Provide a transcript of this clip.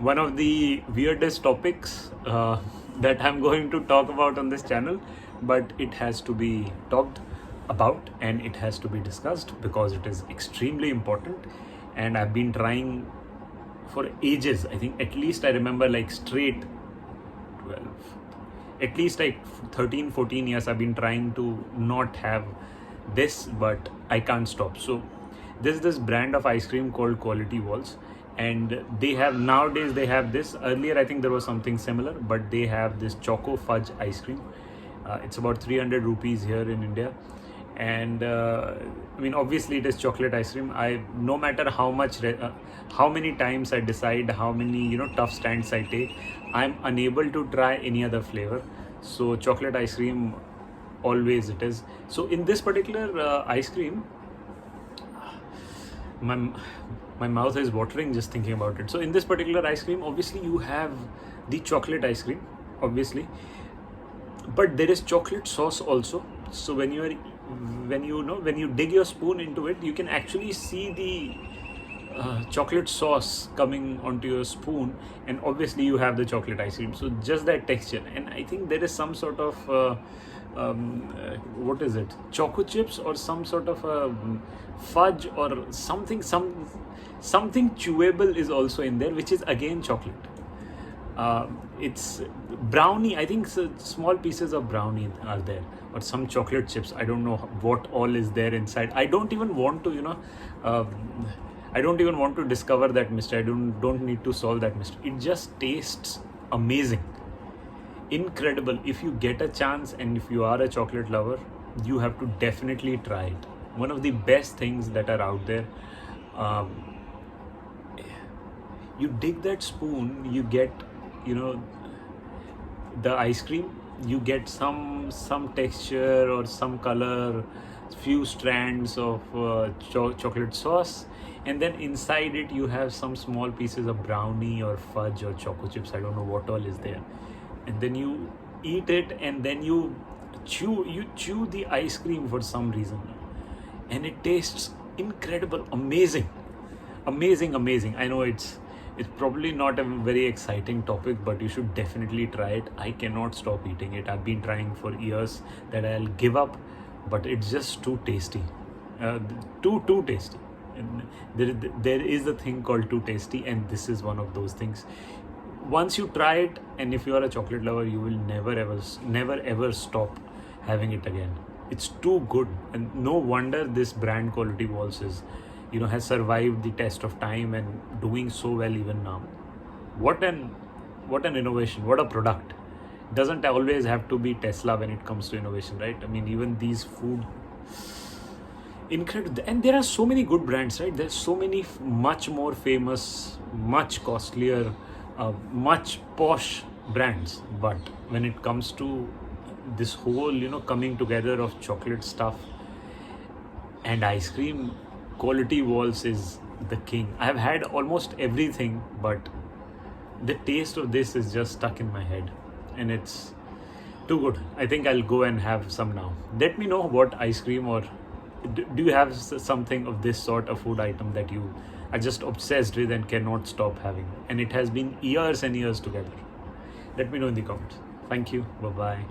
one of the weirdest topics that I'm going to talk about on this channel, but it has to be talked about and it has to be discussed because it is extremely important. And I've been trying for ages. I think at least I remember like straight 12, at least like 13, 14 years I've been trying to not have this, but I can't stop. So there's this brand of ice cream called Quality Walls, and they have nowadays they have this. Earlier I think there was something similar, but they have this choco fudge ice cream. It's about 300 rupees here in India, and I mean obviously it is chocolate ice cream. I no matter how much how many times I decide, how many tough stands I take, I'm unable to try any other flavor. So chocolate ice cream always it is. So in this particular ice cream, my my mouth is watering just thinking about it. So in this particular ice cream, obviously you have the chocolate ice cream, obviously, but there is chocolate sauce also. So when you dig your spoon into it, you can actually see the chocolate sauce coming onto your spoon, and obviously you have the chocolate ice cream. So just that texture, and I think there is some sort of what is it, choco chips or some sort of fudge or something, something chewable is also in there, which is again chocolate. It's brownie, I think. Small pieces of brownie are there, or some chocolate chips. I don't know what all is there inside. I don't even want to I don't even want to discover that mystery. I don't need to solve that mystery. It just tastes amazing, incredible. If you get a chance and if you are a chocolate lover, you have to definitely try it. One of the best things that are out there. You dig that spoon, you get the ice cream, you get some texture or some color, few strands of chocolate sauce, and then inside it you have some small pieces of brownie or fudge or choco chips. I don't know what all is there, and then you eat it, and then you chew the ice cream for some reason, and it tastes incredible, amazing. I know it's probably not a very exciting topic, but you should definitely try it. I cannot stop eating it. I've been trying for years that I'll give up, but it's just too tasty, too tasty. And there is a thing called too tasty, and this is one of those things. Once you try it, and if you are a chocolate lover, you will never ever stop having it again. It's too good, and no wonder this brand Quality Walls is has survived the test of time and doing so well even now. What an innovation, what a product. Doesn't always have to be Tesla when it comes to innovation, right? I mean, even these food, incredible. And there are so many good brands, right? There's so many much more famous, much costlier, much posh brands, but when it comes to this whole coming together of chocolate stuff and ice cream, Quality Walls is the king. I've had almost everything, but the taste of this is just stuck in my head, and it's too good. I think I'll go and have some now. Let me know what ice cream, or do you have something of this sort of food item that you are just obsessed with and cannot stop having, and it has been years and years together. Let me know in the comments. Thank you. Bye bye.